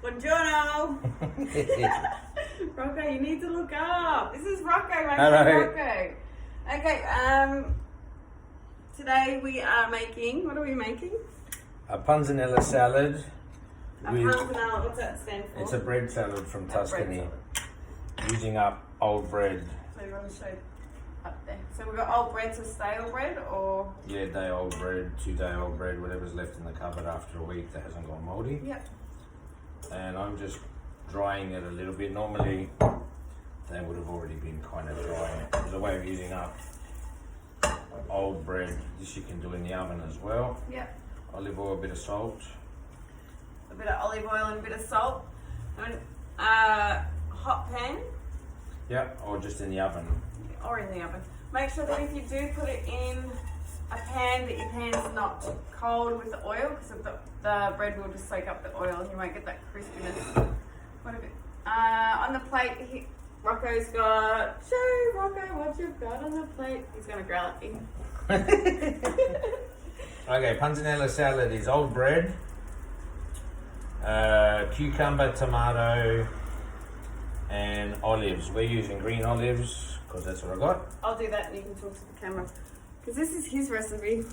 Buongiorno. Rocco, you need to look up. This is Rocco, my Hello. friend Rocco. Okay, today we are making, what are we making? A panzenella salad. A panzenalla, what's that stand for? It's a bread salad from A Tuscany, bread salad. using up old bread. So you want to show up there. So we've got old bread, so stale bread, or? Yeah, day old bread, 2-day old bread, whatever's left in the cupboard after a week that hasn't gone mouldy. Yep. And I'm just drying it a little bit. Normally they would have already been kind of dry. There's a way of using up old bread. This you can do in the oven as well. Yep. Olive oil, a bit of salt. A bit of olive oil and a bit of salt. And hot pan. Yep, or just in the oven. Or in the oven. Make sure that if you do put it in a pan, that your pan's not cold with the oil, because the bread will just soak up the oil and you won't get that crispiness. What a bit. On the plate, Rocco's got. Show Rocco what you've got on the plate. He's gonna grill it in. Okay, panzenella salad is old bread, cucumber, tomato, and olives. We're using green olives because that's what I got. I'll do that and you can talk to the camera. Because this is his recipe,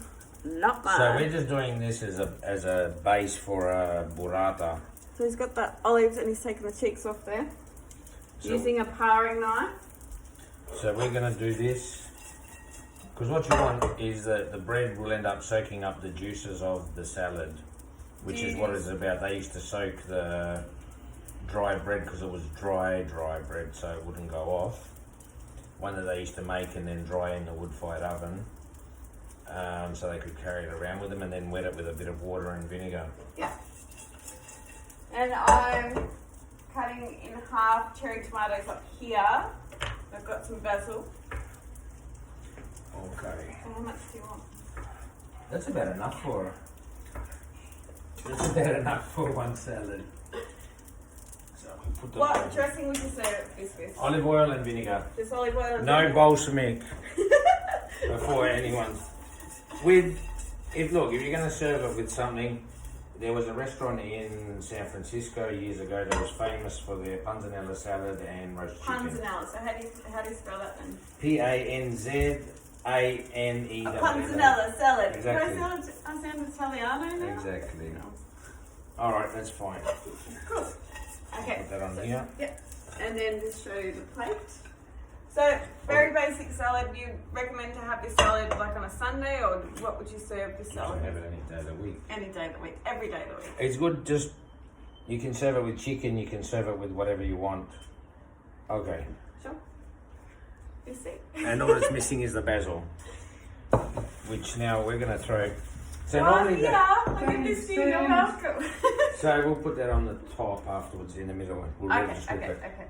not mine. So we're just doing this as a base for a burrata. So he's got the olives and he's taken the cheeks off there. So, Using a paring knife. so we're going to do this because what you want is that the bread will end up soaking up the juices of the salad, which is what it's about. They used to soak the dry bread because it was dry bread, so it wouldn't go off. One that they used to make and then dry in the wood-fired oven. So they could carry it around with them and then wet it with a bit of water and vinegar. Yeah. And I'm cutting in half cherry tomatoes up here. I've got some basil. Okay. So how much do you want? That's about enough for one salad. So we'll put the What dressing would you serve this with? olive oil and vinegar. Just olive oil and No vinegar? balsamic before anyone. If you're going to serve it with something, there was a restaurant in San Francisco years ago that was famous for their panzenella salad and roast chicken. Panzenalla. So how do you spell that then? Panzanella. A panzenella salad. Exactly. Do I sound Italiano now? Exactly. No. All right, that's fine. Cool. Okay. Put that on here. Yep. And then just show you the plate. So, very basic salad. You recommend to have this salad like on a Sunday, or what would you serve this You salad can have with? it any day of the week. Any day of the week. Every day of the week. It's good, you can serve it with chicken, you can serve it with whatever you want. Okay. Sure. You see? And all it's missing is the basil, which now we're going to throw. So Oh, normally yeah. Look at this thing. You're welcome. so we'll put that on the top afterwards in the middle. We'll Okay. redistribute it. Okay.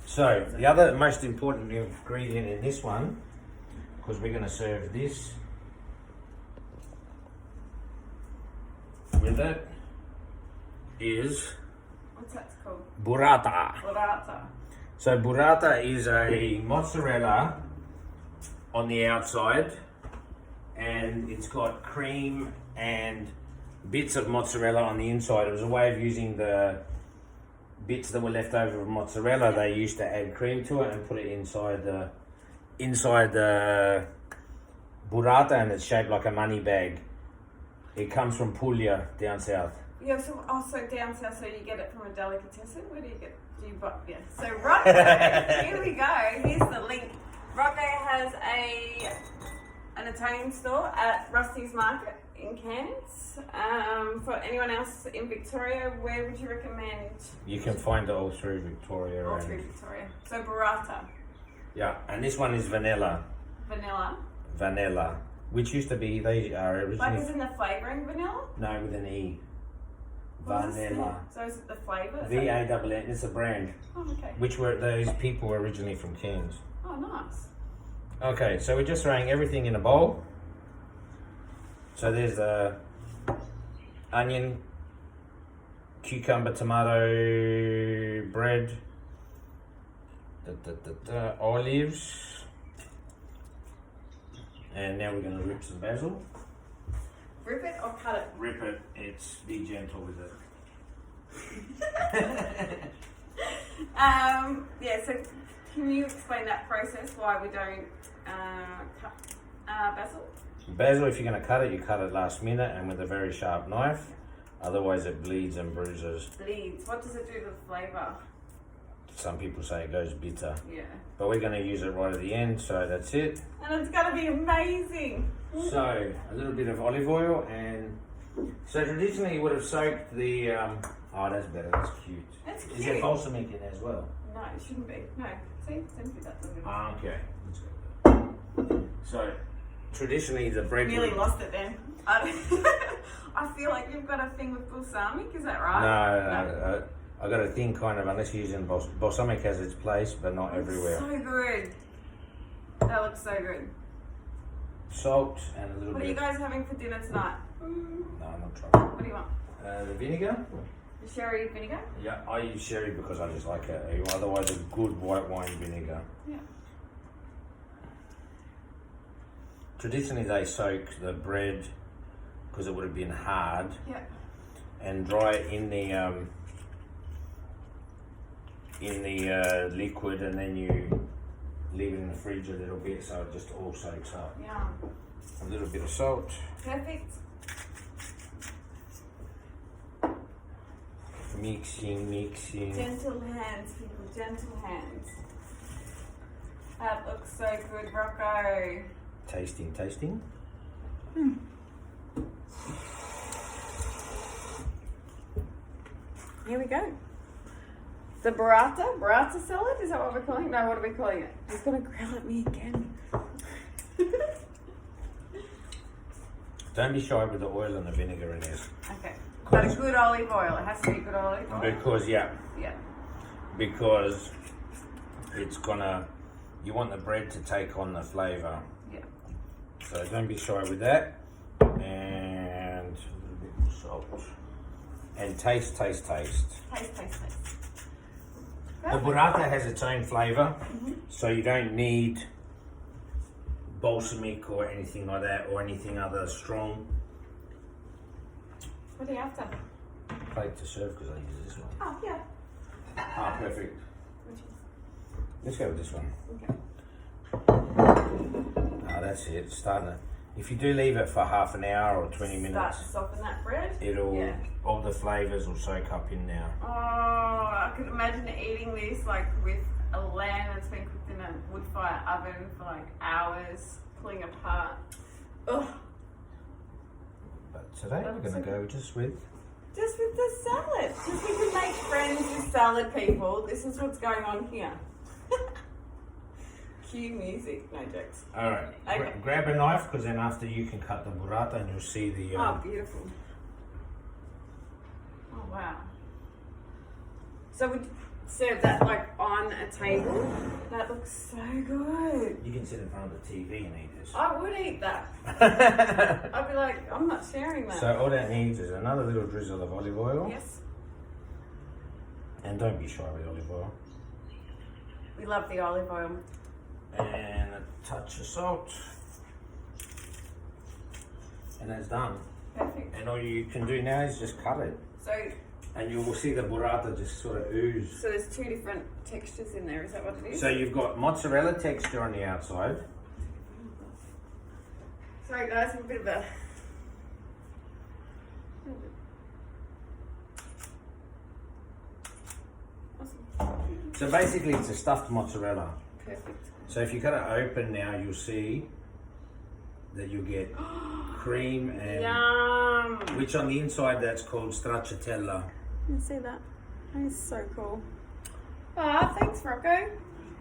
So the other most important ingredient in this one, because we're going to serve this with it, is What's that called? burrata. Burrata. So burrata is a mozzarella on the outside, and it's got cream and bits of mozzarella on the inside. It was a way of using the bits that were left over of mozzarella. They used to add cream to it and put it inside the burrata, and it's shaped like a money bag. It comes from Puglia down south. Yeah, so also down south, so you get it from a delicatessen. Where do you get? Do you buy? Yeah. So Rocco, here we go. Here's the link. Rocco has an Italian store at Rusty's Market in Cairns. For anyone else in Victoria, where would you recommend? You can find it all through Victoria. All through Victoria. So burrata. Yeah, and this one is vanilla, which used to be, they are Like originally, is in the flavouring vanilla? no, with an E. What is it? Vanilla. So is it the flavour? V-A-N-N, it's a brand, Oh, okay. which were, those people were originally from Cairns. Oh, nice. Okay, so we're just throwing everything in a bowl. So there's the onion, cucumber, tomato, bread, olives, and now we're going to rip some basil. Rip it or cut it? Rip it, be gentle with it. Yeah, so can you explain that process, why we don't cut basil? Basil, if you're going to cut it, you cut it last minute and with a very sharp knife. Otherwise it bleeds and bruises. Bleeds. What does it do to the flavour? Some people say it goes bitter. Yeah. But we're going to use it right at the end, so that's it. And it's going to be amazing. So, a little bit of olive oil and... So traditionally you would have soaked the... oh, that's better, that's cute. That's cute. Is there balsamic in there as well? No, it shouldn't be. No. See, simply that little bit. Ah, okay. Let's go. So, traditionally the bread... Nearly lost it then. I feel like you've got a thing with balsamic, is that right? No. I got a thing kind of, unless you're using balsamic has its place, but not everywhere. So good. That looks so good. Salt and a little What bit... are you guys having for dinner tonight? No, I'm not trying. What do you want? The vinegar? The sherry vinegar? Yeah, I use sherry because I just like it. Otherwise a good white wine vinegar. Yeah. Traditionally they soak the bread because it would have been hard. Yeah. And dry it in the liquid, and then you leave it in the fridge a little bit so it just all soaks up. Yeah. A little bit of salt. Perfect. Mixing. Gentle hands, people. Gentle hands. That looks so good, Rocco. Tasting. Here we go. The burrata salad, is that what we're calling it? No, what are we calling it? He's gonna grill at me again. Don't be shy with the oil and the vinegar in this. Okay. But a good olive oil. It has to be good olive oil. Because, yeah. Yeah. Because it's gonna, you want the bread to take on the flavour. Yeah. So don't be shy with that. And a little bit more salt. And taste. Taste. The burrata has its own flavour, so you don't need balsamic or anything like that, or anything other strong. What do you have to? Plate to serve because I use this one. Oh, yeah. Ah, perfect. Which is? Let's go with this one. Okay. Ah, that's it. It's starting to. If you do leave it for half an hour or 20 minutes, Start to soften that bread. it'll all the flavours will soak up in now. Oh, I could imagine eating this like with a lamb that's been cooked in a wood fire oven for like hours, pulling apart. Ugh. But today we're going to go just with the salad. Because we can make friends with salad people. This is what's going on here. Cue music, no jokes. all right. Okay. Grab a knife because then after you can cut the burrata and you'll see the. Oh, beautiful. Oh, wow. So we serve that like on a table. That looks so good. You can sit in front of the TV and eat this. I would eat that. I'd be like, I'm not sharing that. So all that needs is another little drizzle of olive oil. Yes. And don't be shy with olive oil. We love the olive oil. And a touch of salt. And that's done. Perfect. And all you can do now is just cut it. So And you will see the burrata just sort of ooze. So there's two different textures in there, is that what it is? So you've got mozzarella texture on the outside. Sorry guys, I'm a bit of a... Awesome. So basically it's a stuffed mozzarella. Perfect. So if you cut it open now, you'll see that you get cream and... Yum! Which on the inside that's called stracciatella. You see that? That is so cool. Ah, thanks Rocco.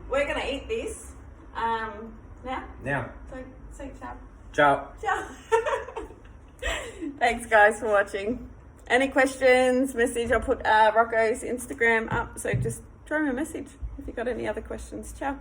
We're gonna eat this now. Now. So say ciao. Ciao. Ciao. Thanks guys for watching. Any questions, message, I'll put Rocco's Instagram up, so just throw me a message if you've got any other questions. Ciao.